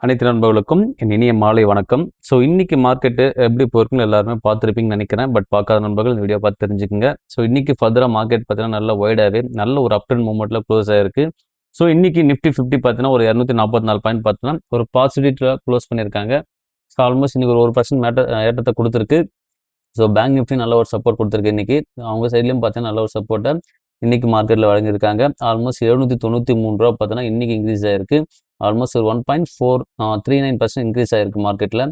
அனைத்து நண்பர்களுக்கும் என் இனிய மாலை வணக்கம். ஸோ இன்னைக்கு மார்க்கெட்டு எப்படி போயிருக்குன்னு எல்லாருமே பார்த்துருப்பீங்கன்னு நினைக்கிறேன். பட் பார்க்காத நண்பர்கள் இந்த வீடியோ பார்த்து தெரிஞ்சுக்கங்க. ஸோ இன்னைக்கு ஃபர்தரா மார்க்கெட் பார்த்தீங்கன்னா நல்ல வைடாகவே நல்ல ஒரு அப் ட்ரெண்ட் மூவ்மெண்ட்ல க்ளோஸ் ஆயிருக்கு. ஸோ இன்னைக்கு நிஃப்டி 50 பார்த்தீங்கன்னா ஒரு 244 பாயிண்ட் பார்த்தீங்கன்னா ஒரு பாசிட்டிவ் க்ளோஸ் பண்ணியிருக்காங்க. ஸோ ஆல்மோஸ்ட் இன்னைக்கு ஒரு 1% ஏற்றத்தை கொடுத்துருக்கு. ஸோ பேங்க் நிஃப்டி நல்ல ஒரு சப்போர்ட் கொடுத்துருக்கு இன்னைக்கு. அவங்க சைட்லையும் பார்த்தீங்கன்னா நல்ல ஒரு சப்போர்ட்டை இன்னைக்கு மார்க்கெட்டில் வழங்கியிருக்காங்க. ஆல்மோஸ்ட் ரூ. 793 பார்த்தீங்கன்னா இன்னைக்கு இன்க்ரீஸ் ஆயிருக்கு. ஆல்மோஸ்ட் ஒரு 1.439% இன்க்ரீஸ் ஆயிருக்கு மார்க்கெட்டில்.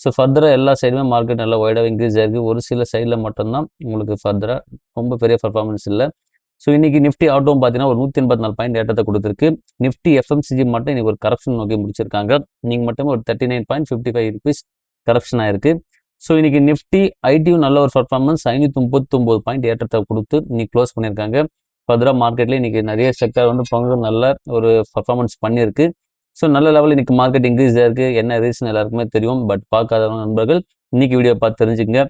ஸோ ஃபர்தராக எல்லா சைடுமே மார்க்கெட் நல்லா வைடாக இன்க்ரீஸ் ஆயிருக்கு. ஒரு சில சைடில் மட்டும்தான் உங்களுக்கு ஃபர்தராக ரொம்ப பெரிய பர்ஃபார்மன்ஸ் இல்லை. ஸோ இன்னைக்கு நிஃப்டி ஆட்டோவும் பார்த்தீங்கன்னா ஒரு 184 பாயிண்ட் ஏற்றத்தை கொடுத்துருக்கு. நிஃப்டி எஃப்எம்சிஜி மட்டும் இன்னைக்கு ஒரு கரெக்ஷன் நோக்கி முடிச்சிருக்காங்க. நீங்கள் மட்டுமே ஒரு 39.55 ருபீஸ் கரெக்ஷன் ஆயிருக்கு. ஸோ இன்னைக்கு நிஃப்டி ஐடியும் நல்ல ஒரு பர்ஃபார்மன்ஸ் 539 பாயிண்ட் ஏற்றத்தை கொடுத்து இன்னைக்கு க்ளோஸ் பண்ணியிருக்காங்க. ஃபர்தராக மார்க்கெட்ல இன்னைக்கு நிறைய செக்டர் பங்கு நல்ல ஒரு பர்ஃபார்மன்ஸ் பண்ணியிருக்கு. ஸோ நல்ல லெவலில் இன்னைக்கு மார்க்கெட் இன்க்ரீஸ் ஆயிருக்கு. என்ன ரீசன் எல்லாருக்குமே தெரியும். பட் பார்க்காத நண்பர்கள் இன்னைக்கு வீடியோ பார்த்து தெரிஞ்சுக்கங்க.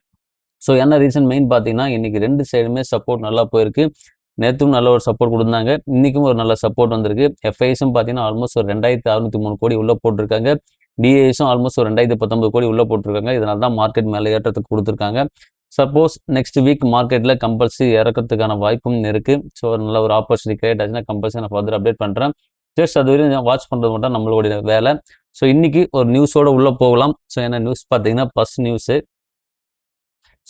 ஸோ என்ன ரீசன் மெயின் பார்த்தீங்கன்னா இன்னைக்கு ரெண்டு சைடுமே சப்போர்ட் நல்லா போயிருக்கு. நேற்றும் நல்ல ஒரு சப்போர்ட் கொடுத்தாங்க. இன்னைக்கும் ஒரு நல்ல சப்போர்ட் வந்திருக்கு. எஃப்ஐஸும் பார்த்தீங்கன்னா ஆல்மோஸ்ட் ஒரு 2603 கோடி உள்ள போட்டிருக்காங்க. டிஐஸும் ஆல்மோஸ்ட் ஒரு 2019 கோடி உள்ள போட்டிருக்காங்க. இதனால தான் மார்க்கெட் மேலே ஏற்றத்துக்கு கொடுத்துருக்காங்க. சப்போஸ் நெக்ஸ்ட் வீக் மார்க்கெட்டில் கம்பல்சரி இறக்கிறதுக்கான வாய்ப்பும் இருக்கு. ஸோ நல்ல ஒரு ஆப்பர்ச்சுனிட்டி கிரியேட் ஆச்சுன்னா கம்பல்சரி நான் ஃபர்தர் அப்டேட் பண்ணுறேன். ஜஸ்ட் அது வரையும் வாட்ச் பண்ணுறது மட்டும் நம்மளுடைய வேலை. ஸோ இன்னைக்கு ஒரு நியூஸோட உள்ளே போகலாம். ஸோ என்ன நியூஸ் பார்த்தீங்கன்னா ஃபர்ஸ்ட் நியூஸு.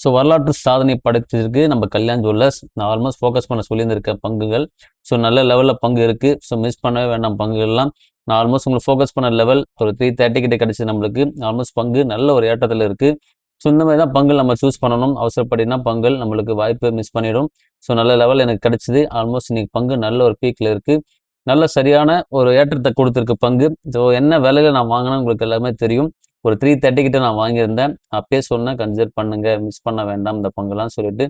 ஸோ வரலாற்று சாதனை படைத்திருக்கு நம்ம கல்யாண் ஜுவல்லர்ஸ். நான் ஆல்மோஸ்ட் ஃபோக்கஸ் பண்ண சொல்லியிருந்திருக்க பங்குகள். ஸோ நல்ல லெவலில் பங்கு இருக்குது. ஸோ மிஸ் பண்ணவே வேண்டாம் பங்குகள்லாம். நான் ஆல்மோஸ்ட் உங்களுக்கு ஃபோக்கஸ் பண்ண லெவல் ஒரு 330 கிட்ட கிடச்சி நம்மளுக்கு. ஆல்மோஸ்ட் பங்கு நல்ல ஒரு ஏற்றத்தில் இருக்குது. ஸோ இந்த மாதிரி தான் பங்குகள் நம்ம சூஸ் பண்ணணும். அவசரப்படினா பங்குகள் நம்மளுக்கு வாய்ப்பு மிஸ் பண்ணிடும். ஸோ நல்ல லெவல் எனக்கு கிடச்சிது. ஆல்மோஸ்ட் இன்னைக்கு பங்கு நல்ல ஒரு பீக்கில் இருக்குது. நல்ல சரியான ஒரு ஏற்றத்தை கொடுத்துருக்கு பங்கு. ஸோ என்ன விலையில் நான் வாங்கினேன் உங்களுக்கு எல்லாமே தெரியும். ஒரு 330 கிட்ட நான் வாங்கியிருந்தேன். அப்பயே சொன்னேன் கன்சிடர் பண்ணுங்க, மிஸ் பண்ண வேண்டாம் இந்த பங்குலாம் சொல்லிட்டு.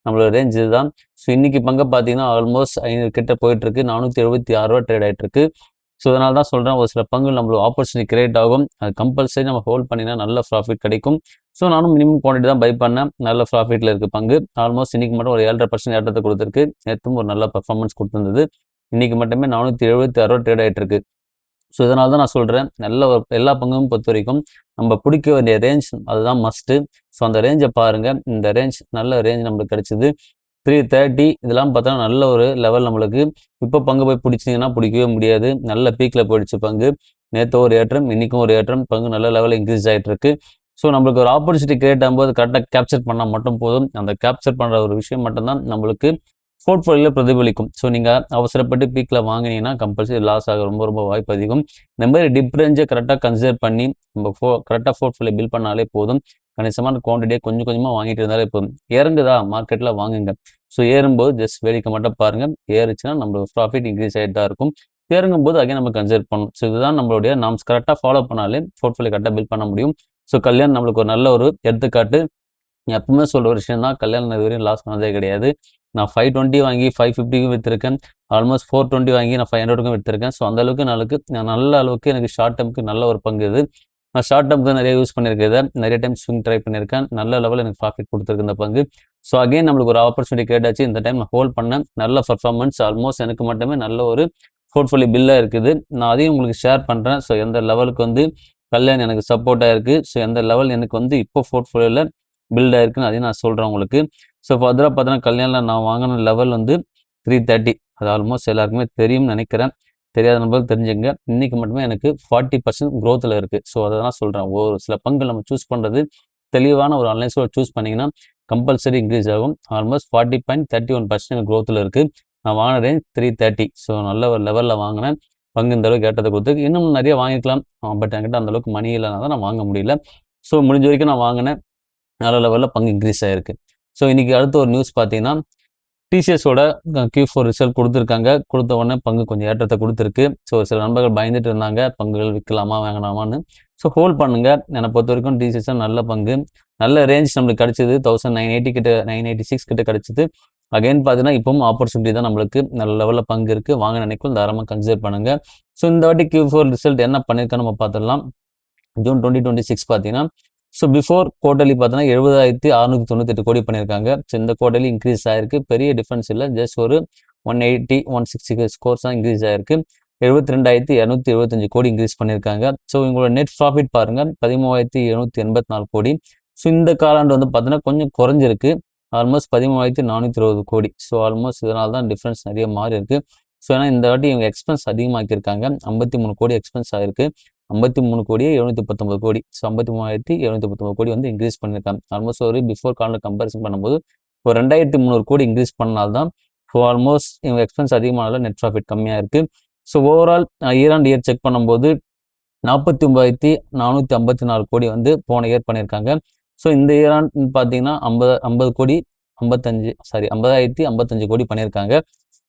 நம்மளோட ரேஞ்ச் இதுதான். ஸோ இன்னைக்கு பங்கை பார்த்தீங்கன்னா ஆல்மோஸ்ட் 500 கிட்ட போயிட்டு இருக்கு. 476 ரூபா ட்ரேட் ஆகிட்டு இருக்கு. ஸோ அதனால தான் சொல்கிறேன் ஒரு சில பங்கு நம்மளுக்கு ஆப்பர்ச்சுனிட்டி கிரியேட் ஆகும். அது கம்பல்சரி நம்ம ஹோல்ட் பண்ணினா நல்ல ப்ராஃபிட் கிடைக்கும். ஸோ நானும் மினிமம் குவான்டிட்டி தான் பை பண்ணேன். நல்ல ப்ராஃபிட்டில் இருக்குது பங்கு. ஆல்மோஸ்ட் இன்னைக்கு மட்டும் ஒரு 7.5% ஏற்றத்தை கொடுத்துருக்கு. நேற்றும் ஒரு நல்ல பர்ஃபார்மன்ஸ் கொடுத்துருந்தது. இன்னைக்கு மட்டுமே 476 ரூபா ட்ரேட் ஆகிட்டு இருக்கு. ஸோ இதனால தான் நான் சொல்கிறேன் நல்ல ஒரு எல்லா பங்கும் பொறுத்த வரைக்கும் நம்ம பிடிக்க வேண்டிய ரேஞ்ச் அதுதான் மஸ்ட்டு. ஸோ அந்த ரேஞ்சை பாருங்கள். இந்த ரேஞ்ச் நல்ல ரேஞ்ச் நம்மளுக்கு கிடச்சிது. 330 இதெல்லாம் பார்த்தா நல்ல ஒரு லெவல் நம்மளுக்கு. இப்போ பங்கு போய் பிடிச்சிங்கன்னா பிடிக்கவே முடியாது. நல்ல பீக்கில் போயிடுச்சு பங்கு. நேற்று ஒரு ஏற்றம், இன்றைக்கும் ஒரு ஏற்றம். பங்கு நல்ல லெவலில் இன்க்ரீஸ் ஆகிட்டு இருக்கு. ஸோ நம்மளுக்கு ஒரு ஆப்பர்ச்சுனிட்டி கிரியேட் ஆகும்போது கரெக்டாக கேப்சர் பண்ணால் மட்டும் போதும். அந்த கேப்சர் பண்ணுற ஒரு விஷயம் மட்டும்தான் நம்மளுக்கு போர்ட்ஃபோலியோவில் பிரதிபலிக்கும். ஸோ நீங்கள் அவசரப்பட்டு பீக்கில் வாங்கினீங்கன்னா கம்பல்சரி லாஸ் ஆக ரொம்ப ரொம்ப வாய்ப்பு அதிகம். இந்த மாதிரி டிஃப்ரென்ஸை கரெக்டாக கன்சிடர் பண்ணி நம்ம கரெக்டாக போர்ட்ஃபோலியோ பில்ட் பண்ணாலே போதும். கணிசமான குவான்டிட்டியை கொஞ்சம் கொஞ்சமாக வாங்கிட்டு இருந்தாலே போதும். இறங்குதா மார்க்கெட்டில் வாங்குங்க. ஸோ ஏறும்போது ஜஸ்ட் வேடிக்கை மட்டும் பாருங்கள். ஏறுச்சுன்னா நம்மளோட ப்ராஃபிட் இன்க்ரீஸ் ஆகிட்டு தான் இருக்கும். இறங்கும்போது அகைன் நம்ம கன்சிடர் பண்ணணும். ஸோ இதுதான் நம்மளுடைய நாம்ஸ் கரெக்டாக ஃபாலோ பண்ணாலே போர்ட்ஃபோலியோ கரெக்டாக பில்ட் பண்ண முடியும். ஸோ கல்யாணம் நம்மளுக்கு ஒரு நல்ல ஒரு எடுத்துக்காட்டு. எப்பவுமே சொல்கிற ஒரு விஷயம் தான். கல்யாணம் இது வரையும் லாஸ் பண்ணதே கிடையாது. நான் 520 வாங்கி 550க்கும் விற்றுருக்கேன். ஆல்மோஸ்ட் 420 வாங்கி நான் 500க்கும் விற்றுருக்கேன். ஸோ அந்த அளவுக்கு நல்ல அளவுக்கு எனக்கு ஷார்ட் டேர்முக்கு நல்ல ஒரு பங்கு இது. நான் ஷார்ட் டேர்முக்கு நிறைய யூஸ் பண்ணியிருக்கேன். இதை நிறைய டைம் ஸ்விங் ட்ரை பண்ணியிருக்கேன். நல்ல லெவலில் எனக்கு ப்ராஃபிட் கொடுத்துருக்கு இந்த பங்கு. ஸோ அகைன் நம்மளுக்கு ஒரு ஆப்பர்ச்சுனிட்டி கேட்டாச்சு. இந்த டைம் நான் ஹோல்ட் பண்ணேன். நல்ல பர்ஃபார்மன்ஸ் ஆல்மோஸ்ட் எனக்கு மட்டுமே நல்ல ஒரு போர்ட்ஃபோலியோ பில்லாக இருக்குது. நான் அதையும் உங்களுக்கு ஷேர் பண்ணுறேன். ஸோ எந்த லெவலுக்கு கல்யாணம் எனக்கு சப்போர்ட்டாக இருக்குது. ஸோ எந்த லெவல் எனக்கு இப்போ போர்ட்ஃபோலியோவில் பில்ட் ஆயிருக்குன்னு அதையும் நான் சொல்கிறேன் உங்களுக்கு. ஸோ ஃபர்தராக பார்த்தீங்கன்னா கல்யாணில் நான் வாங்கின லெவல் 330. அது ஆல்மோஸ்ட் எல்லாருக்குமே தெரியும்னு நினைக்கிறேன். தெரியாத நம்பருக்கு தெரிஞ்சுங்க. இன்றைக்கி மட்டுமே எனக்கு 40% க்ரோத்தில் இருக்குது. ஸோ அதை தான் சொல்கிறேன். ஒரு சில பங்கு நம்ம சூஸ் பண்ணுறது தெளிவான ஒரு அனலைஸோட சூஸ் பண்ணிங்கன்னா கம்பல்சரி இன்க்ரீஸ் ஆகும். ஆல்மோஸ்ட் 40.31% க்ரோத்தில் இருக்குது. நான் வாங்கின ரேஞ்ச் 330. ஸோ நல்ல ஒரு லெவலில் வாங்கினேன். பங்கு இந்த அளவுக்கு ஏற்றத்தை கொடுத்துருக்கு. இன்னும் நிறைய வாங்கிக்கலாம். பட் என்கிட்ட அந்தளவுக்கு மணி இல்லைனா தான் நான் வாங்க முடியல. ஸோ முடிஞ்ச வரைக்கும் நான் வாங்கினேன். நல்ல லெவலில் பங்கு இன்க்ரீஸ் ஆகிருக்கு. ஸோ இன்றைக்கி அடுத்த ஒரு நியூஸ் பார்த்தீங்கன்னா டிசிஎஸோட Q4 ரிசல்ட் கொடுத்துருக்காங்க. கொடுத்த உடனே பங்கு கொஞ்சம் ஏற்றத்தை கொடுத்துருக்கு. ஸோ சில நண்பர்கள் பயந்துட்டு இருந்தாங்க பங்குகள் விற்கலாமா வேணாமான்னு. ஸோ ஹோல்ட் பண்ணுங்கள். என்னை பொறுத்த வரைக்கும் டிசிஎஸ் நல்ல பங்கு. நல்ல ரேஞ்ச் நம்மளுக்கு கிடச்சிது. 1980 கிட்ட 986 கிட்ட கிடச்சிது. அகைன் பார்த்தீங்கன்னா இப்பவும் ஆப்பர்ச்சுனிட்டி தான் நம்மளுக்கு. நல்ல லெவலில் பங்கு இருக்குது. வாங்க நினைக்கும் தாராளமாக கன்சிடர் பண்ணுங்கள். ஸோ இந்த வாட்டி Q4 ரிசல்ட் என்ன பண்ணியிருக்கான்னு நம்ம பார்த்துடலாம். ஜூன் 2026 பார்த்தீங்கன்னா ஸோ பிஃபோர் குவார்டர்லி பார்த்தீங்கன்னா 70,698 கோடி பண்ணியிருக்காங்க. ஸோ இந்த குவார்டர்லி இன்க்ரீஸ் ஆகிருக்கு. பெரிய டிஃப்ரென்ஸ் இல்லை. ஜஸ்ட் ஒரு 180 160 ஸ்கோர்ஸ் தான் இன்க்ரீஸ் ஆகிருக்கு. 72,275 கோடி இன்க்ரீஸ் பண்ணியிருக்காங்க. ஸோ இவங்களோட நெட் ப்ராஃபிட் பாருங்க 13,784 கோடி. ஸோ இந்த காலாண்டு வந்து பார்த்தீங்கன்னா கொஞ்சம் குறைஞ்சிருக்கு. ஆல்மோஸ்ட் 13,420 கோடி. ஸோ ஆல்மோஸ்ட் இதனால தான் டிஃப்ரென்ஸ் நிறைய மாறி இருக்கு. ஸோ ஏன்னா இந்த வாட்டி இவங்க எக்ஸ்பென்ஸ் அதிகமாக்கியிருக்காங்க. 53 கோடி எக்ஸ்பென்ஸ் ஆயிருக்கு. 53 கோடியே 719 கோடி. ஸோ 53,719 கோடி வந்து இன்க்ரீஸ் பண்ணியிருக்காங்க. ஆல்மோஸ்ட் ஒரு பிஃபோர் காலண்டர் கம்பேரிசன் பண்ணும்போது ஒரு 2,300 கோடி இன்க்ரீஸ் பண்ணால்தான் ஸோ ஆல்மோஸ்ட் இவங்க எக்ஸ்பென்ஸ் அதிகமானால நெட் ப்ராஃபிட் கம்மியாக இருக்குது. So overall year and year check பண்ணும்போது 49,454 கோடி வந்து போன இயர் பண்ணியிருக்காங்க. ஸோ இந்த இயர் பார்த்தீங்கன்னா 50 கோடி 50,055 கோடி பண்ணியிருக்காங்க.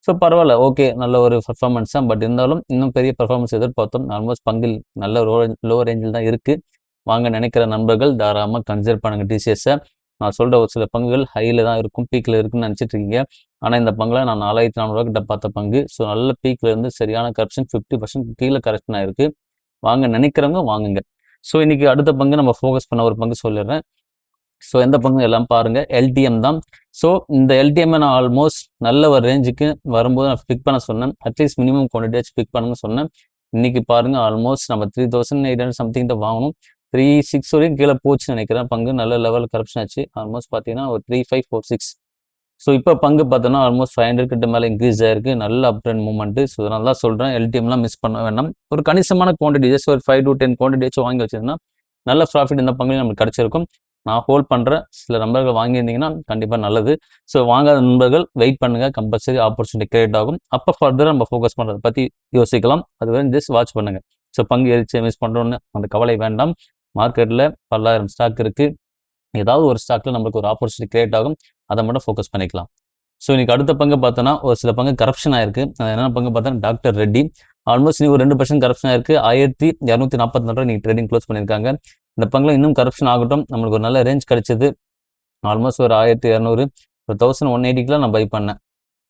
ஸோ பரவாயில்ல, ஓகே, நல்ல ஒரு பர்ஃபார்மன்ஸ் தான். பட் இருந்தாலும் இன்னும் பெரிய பர்ஃபார்மன்ஸ் எதிர்பார்த்தோம். ஆல்மோஸ்ட் பங்கில் நல்ல லோ ரேஞ்சில் தான் இருக்குது. வாங்க நினைக்கிற நண்பர்கள் தாராளமாக கன்சிடர் பண்ணுங்கள் டிசிஎஸ்ஸை. நான் சொல்கிற ஒரு சில பங்குகள் ஹையில் தான் இருக்கும், பீக்கில் இருக்குன்னு நினச்சிட்டு இருக்கீங்க. ஆனால் இந்த பங்கில் நான் 4,400 கிட்ட பார்த்த பங்கு. ஸோ நல்ல பீக்கில் இருந்து சரியான கரெக்ஷன் 50% கீழே கரெக்ஷன் ஆயிருக்கு. வாங்க நினைக்கிறவங்க வாங்குங்க. ஸோ இன்னைக்கு அடுத்த பங்கு நம்ம ஃபோக்கஸ் பண்ண ஒரு பங்கு சொல்லிடுறேன். ஸோ எந்த பங்கு எல்லாம் பாருங்க, எல்டிஎம் தான். ஸோ இந்த எல்டிஎம் நான் ஆல்மோஸ்ட் நல்ல ஒரு ரேஞ்சுக்கு வரும்போது நான் பிக் பண்ண சொன்னேன். அட்லீஸ்ட் மினிமம் குவான்டிட்டி பிக் பண்ணுங்க சொன்னேன். இன்னைக்கு பாருங்க ஆல்மோஸ்ட் நம்ம 3,800 சம்திங் தான் வாங்கணும். 3,600 வரைக்கும் கீழே போச்சுன்னு நினைக்கிறேன். பங்கு நல்ல லெவல் கரப்ஷன் ஆச்சு. ஆல்மோஸ்ட் பார்த்தீங்கன்னா ஒரு 3,546. ஸோ இப்போ பங்கு பார்த்தோன்னா ஆல்மோஸ்ட் 500 கிட்ட மேலே இன்க்ரீஸ் ஆயிருக்கு. நல்ல அப் ட்ரெண்ட் மூவ்மெண்ட். ஸோ அதனால தான் சொல்கிறேன், எல்டிஎம்லாம் மிஸ் பண்ண வேண்டாம். ஒரு கணிசமான குவான்டிட்டி, ஜஸ்ட் ஒரு 5 to 10 குவான்டிட்டி வச்சு வாங்கி வச்சிருந்தா நல்ல ப்ராஃபிட் இந்த பங்குலையும் நமக்கு கிடைச்சிருக்கும். நான் ஹோல்ட் பண்ணுறேன். சில நண்பர்கள் வாங்கியிருந்தீங்கன்னா கண்டிப்பாக நல்லது. ஸோ வாங்காத நண்பர்கள் வெயிட் பண்ணுங்க, கம்பல்சரி ஆப்பர்ச்சுனிட்டி கிரியேட் ஆகும். அப்போ ஃபர்தராக நம்ம ஃபோக்கஸ் பண்ணுறதை பற்றி யோசிக்கலாம். அது வரை ஜஸ்ட் வாட்ச் பண்ணுங்க. ஸோ பங்கு எரிச்சு மிஸ் பண்ணுறோன்னு அந்த கவலை வேண்டாம். மார்க்கெட்டில் 10,000 ஸ்டாக் இருக்குது. ஏதாவது ஒரு ஸ்டாக்ல நம்மளுக்கு ஒரு ஆப்பர்ச்சுனிட்டி கிரியேட் ஆகும். அதை மட்டும் ஃபோக்கஸ் பண்ணிக்கலாம். ஸோ இன்னைக்கு அடுத்த பங்கு பார்த்தோன்னா ஒரு சில பங்கு கரப்ஷன் ஆயிருக்கு. என்ன பங்கு பார்த்தோன்னா டாக்டர் ரெட்டி. ஆல்மோஸ்ட் இன்னைக்கு ஒரு 2% கரப்ஷன் ஆயிருக்கு. 1,244 இன்னைக்கு ட்ரேடிங் க்ளோஸ் பண்ணியிருக்காங்க. இந்த பங்குல இன்னும் கரப்ஷன் ஆகட்டும். நம்மளுக்கு ஒரு நல்ல ரேஞ்ச் கிடைச்சது. ஆல்மோஸ்ட் ஒரு 1,200 ஒரு 1,180 நான் பை பண்ணேன்.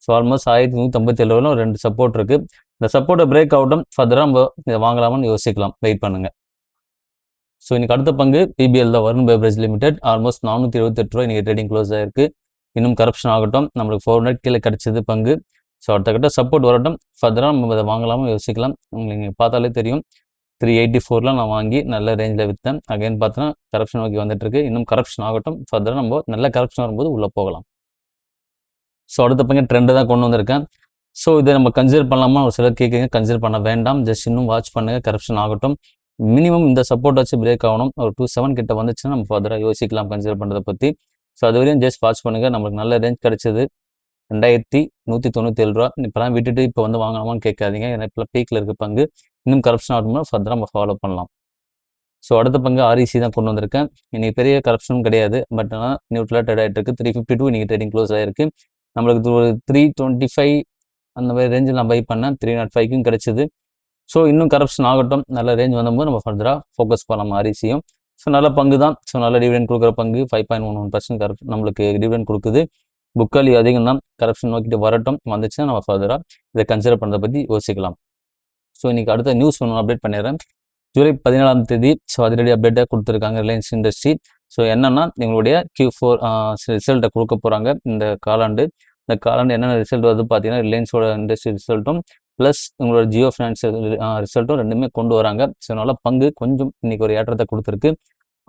ஸோ ஆல்மோஸ்ட் 1,157 ஒரு 2 சப்போர்ட் இருக்கு. இந்த சப்போர்ட்டை பிரேக் அவுட்டும் ஃபர்தராக நம்ம இதை வாங்கலாமான்னு யோசிக்கலாம். வெயிட் பண்ணுங்க. ஸோ இன்னைக்கு அடுத்த பங்கு பிபிஎல் தான், வருண் பெவரேஜ் லிமிடெட். ஆல்மோஸ்ட் 428 ரூபாய் இன்னைக்கு ட்ரேடிங் க்ளோஸ் ஆயிருக்கு. இன்னும் கரப்ஷன் ஆகட்டும். நம்மளுக்கு 400 கீழே கிடைச்சது பங்கு. ஸோ அடுத்த கட்ட சப்போர்ட் வரட்டும். ஃபர்தராக நம்ம இதை வாங்கலாமா யோசிக்கலாம். உங்களுக்கு நீங்கள் பார்த்தாலே தெரியும், 384 நான் வாங்கி நல்ல ரேஞ்சில் விற்றேன். அகைன் பார்த்தோன்னா கரப்ஷன் நோக்கி வந்துட்டு இருக்கு. இன்னும் கரப்ஷன் ஆகட்டும். ஃபர்தராக நம்ம நல்ல கரப்ஷன் வரும்போது உள்ளே போகலாம். ஸோ அடுத்த பங்கு ட்ரெண்டு தான் கொண்டு வந்திருக்கேன். ஸோ இதை நம்ம கன்சிடர் பண்ணலாமா ஒரு சிலர் கேட்குங்க. கன்சிடர் பண்ண வேண்டாம். ஜஸ்ட் இன்னும் வாட்ச் பண்ணுங்க, கரப்ஷன் ஆகட்டும். மினிமம் இந்த சப்போர்ட் வச்சு பிரேக் ஆகணும். ஒரு 27 கிட்ட வந்துச்சுன்னா நம்ம ஃபர்தராக யோசிக்கலாம் கன்சிடர் பண்ணுறதை பற்றி. ஸோ அது வரையும் ஜஸ்ட் வாட்ச் பண்ணுங்க. நம்மளுக்கு நல்ல ரேஞ்ச் கிடைச்சது 2,197 ரூபா. இப்போலாம் விட்டுட்டு இப்போ வந்து வாங்கலாமான்னு கேட்காதீங்க. ஏன்னா இப்போ பீக்கில் இருக்க பங்கு. இன்னும் கரப்ஷன் ஆகணும்னா ஃபர்தராக நம்ம ஃபாலோ பண்ணலாம். ஸோ அடுத்த பங்கு ஆர்இசி தான் கொண்டு வந்திருக்கேன். இன்னைக்கு பெரிய கரப்ஷனும் கிடையாது. பட் ஆனால் நியூட்ரலாக ட்ரேட் ஆகிட்டு இருக்கு. 352 இன்னைக்கு ட்ரேடிங் க்ளோஸ் ஆயிருக்கு. நம்மளுக்கு ஒரு 325 அந்த மாதிரி ரேஞ்சில் நான் பை பண்ணேன். 305க்கும் கிடைச்சிது. ஸோ இன்னும் கரப்ஷன் ஆகட்டும். நல்ல ரேஞ்ச் வந்தபோது நம்ம ஃபர்தராக ஃபோக்கஸ் பண்ணலாம் ஆர்இசியும். ஸோ நல்ல பங்கு தான். ஸோ நல்ல டிவிடெண்ட் கொடுக்குற பங்கு. 5.11% கரப்ஷன் நம்மளுக்கு டிவிடெண்ட் கொடுக்குது. புக் வேல்யூ அதிகம் தான். கரப்ஷன் நோக்கிட்டு வரட்டும். வந்துச்சுன்னா நம்ம ஃபர்தராக இதை கன்சிடர் பண்ணுறதை பற்றி யோசிக்கலாம். ஸோ இன்னைக்கு அடுத்த நியூஸ் ஒன்று அப்டேட் பண்ணிடுறேன். ஜூலை 17ஆம் தேதி ஸோ அதிரடி அப்டேட்டாக கொடுத்துருக்காங்க ரிலையன்ஸ் இண்டஸ்ட்ரி. ஸோ என்னன்னா எங்களுடைய Q4 ரிசல்ட்டை கொடுக்க போகிறாங்க இந்த காலாண்டு. இந்த காலாண்டு என்னென்ன ரிசல்ட் வருது பார்த்தீங்கன்னா ரிலையன்ஸோட இண்டஸ்ட்ரி ரிசல்ட்டும் ப்ளஸ் உங்களோட ஜியோ ஃபினான்ஸ் ரிசல்ட்டும் ரெண்டுமே கொண்டு வராங்க. ஸோ அதனால பங்கு கொஞ்சம் இன்னைக்கு ஒரு ஏற்றத்தை கொடுத்துருக்கு.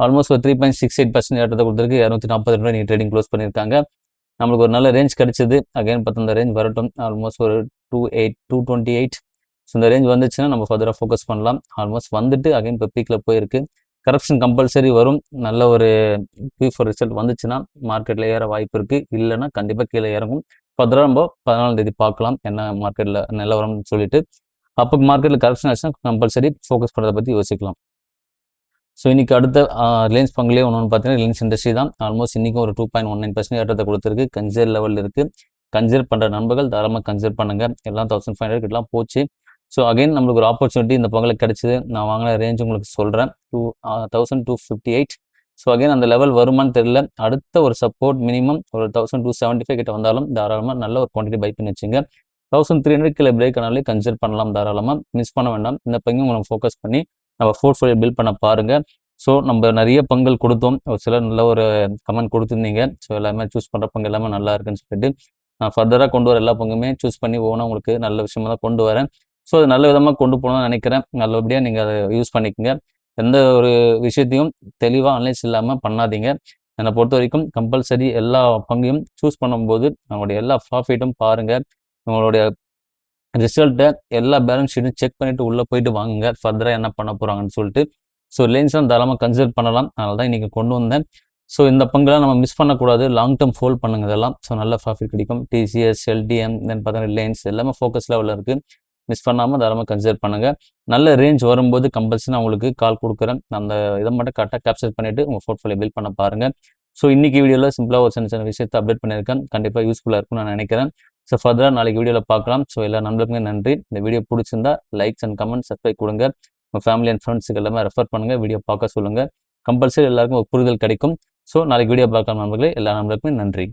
ஆல்மோஸ்ட் ஒரு 3.68% ஏற்றத்தை கொடுத்துருக்கு. 242 ரூபாய் இன்னைக்கு ட்ரேடிங் க்ளோஸ் பண்ணியிருக்காங்க. நம்மளுக்கு ஒரு நல்ல ரேஞ்ச் கிடைச்சது. அகைன் பார்த்து அந்த ரேஞ்ச் வரட்டும். ஆல்மோஸ்ட் ஒரு 228 ஸோ இந்த ரேஞ்ச் வந்துச்சுன்னா நம்ம ஃபர்தராக ஃபோக்கஸ் பண்ணலாம். ஆல்மோஸ்ட் வந்துட்டு அகைன் இப்போ பீக்கில் போயிருக்கு. கரப்ஷன் கம்பல்சரி வரும். நல்ல ஒரு Q4 ரிசல்ட் வந்துச்சுன்னா மார்க்கெட்டில் ஏற வாய்ப்பு இருக்குது. இல்லைன்னா கண்டிப்பாக கீழே இறங்கும். ஃபர்தராக நம்ம 14ஆம் தேதி பார்க்கலாம் என்ன மார்க்கெட்டில் நிலவரம்னு சொல்லிட்டு. அப்போ மார்க்கெட்டில் கரப்ஷன் ஆச்சுன்னா கம்பல்சரி ஃபோக்கஸ் பண்ணுறதை பற்றி யோசிக்கலாம். ஸோ இன்னைக்கு அடுத்த ரிலையன்ஸ் பங்குலேயே ஒன்று பார்த்தீங்கன்னா ரிலையன்ஸ் இண்டஸ்ட்ரி தான். ஆல்மோஸ்ட் இன்றைக்கும் ஒரு 2.19% ஏற்றத்தை கொடுத்துருக்கு. கன்சிடர் லெவலில் இருக்குது. கன்சிடர் பண்ணுற நண்பர்கள் தாராளமாக கன்சிடர் பண்ணுங்கள். எல்லாம் 1,500 கிட்டலாம் போச்சு. ஸோ அகைன் நம்மளுக்கு ஒரு ஆப்பர்ச்சுனிட்டி இந்த பங்கில் கிடைச்சிது. நான் வாங்கின ரேஞ்ச் உங்களுக்கு சொல்கிறேன். 1,258. ஸோ அகைன் அந்த லெவல் வருமானு தெரியல. அடுத்த ஒரு சப்போர்ட் மினிமம் ஒரு 1,275 கிட்ட வந்தாலும் தாராளமாக நல்ல ஒரு குவான்டிட்டி பை பண்ணி வச்சுங்க. 1,300 கீழே பிரேக் ஆனாலே கன்சிடர் பண்ணலாம் தாராளமாக. மிஸ் பண்ண வேண்டாம். இந்த பங்கு உங்களுக்கு ஃபோக்கஸ் பண்ணி நம்ம போர்ட்ஃபோலியோ பில்ட் பண்ண பாருங்க. ஸோ நம்ம நிறைய பங்குகள் கொடுத்தோம். ஒரு சிலர் நல்ல ஒரு கமெண்ட் கொடுத்துருந்தீங்க. ஸோ எல்லாமே சூஸ் பண்ணுற பங்கு எல்லாமே நல்லா இருக்குன்னு சொல்லிட்டு நான் ஃபர்தராக கொண்டு வர எல்லா பங்குமே சூஸ் பண்ணி ஒவ்வொன்றா உங்களுக்கு நல்ல விஷயமா தான் கொண்டு வரேன். ஸோ அது நல்ல விதமாக கொண்டு போகணும்னு நினைக்கிறேன். நல்லபடியாக நீங்கள் அதை யூஸ் பண்ணிக்கோங்க. எந்த ஒரு விஷயத்தையும் தெளிவாக அனலைஸ் இல்லாமல் பண்ணாதீங்க. என்னை பொறுத்த வரைக்கும் கம்பல்சரி எல்லா பங்கையும் சூஸ் பண்ணும்போது நம்மளுடைய எல்லா ப்ராஃபிட்டும் பாருங்கள். உங்களுடைய ரிசல்ட்டை எல்லா பேலன்ஸ் ஷீட்டும் செக் பண்ணிவிட்டு உள்ளே போயிட்டு வாங்குங்க. ஃபர்தராக என்ன பண்ண போகிறாங்கன்னு சொல்லிட்டு. ஸோ ரிலையன்ஸ்லாம் தாராளமாக கன்சிடர் பண்ணலாம். அதனால தான் இன்றைக்கி கொண்டு வந்தேன். ஸோ இந்த பங்குலாம் நம்ம மிஸ் பண்ணக்கூடாது. லாங் டேர்ம் ஹோல்ட் பண்ணுங்க இதெல்லாம். ஸோ நல்ல ப்ராஃபிட் கிடைக்கும். டிசிஎஸ், எல்டிஎம், தென் பார்த்தீங்கன்னா ரிலையன்ஸ் எல்லாமே ஃபோக்கஸ் லெவலில் இருக்குது. மிஸ் பண்ணாமல் தாராளமாக கன்சிடர் பண்ணுங்கள். நல்ல ரேஞ்ச் வரும்போது கம்பல்சரி நான் உங்களுக்கு கால் கொடுக்குறேன். அந்த இதை மட்டும் கரெக்டாக கேப்சர் பண்ணிவிட்டு உங்கள் போர்ட்ஃபோலியோ பில்ட் பண்ண பாருங்கள். ஸோ இன்றைக்கி வீடியோவில் சிம்பிளாக ஒரு சின்ன விஷயத்தை அப்டேட் பண்ணியிருக்கேன். கண்டிப்பாக யூஸ்ஃபுல்லாக இருக்கும்னு நான் நினைக்கிறேன். ஸோ ஃபர்தராக நாளைக்கு வீடியோவில் பார்க்கலாம். ஸோ எல்லா நண்பர்களுக்கும் நன்றி. இந்த வீடியோ பிடிச்சிருந்தா லைக்ஸ் அண்ட் கமெண்ட் சப்ஸ்கிரைப் கொடுங்க. உங்கள் ஃபேமிலி அண்ட் ஃப்ரெண்ட்ஸுக்கு எல்லாமே ரெஃபர் பண்ணுங்கள். வீடியோ பார்க்க சொல்லுங்கள். கம்பல்சரி எல்லாருக்கும் ஒரு புரிதல் கிடைக்கும். ஸோ நாளைக்கு வீடியோ பார்க்கலாம் நண்பர்களே. எல்லா நண்பர்களுக்குமே நன்றி.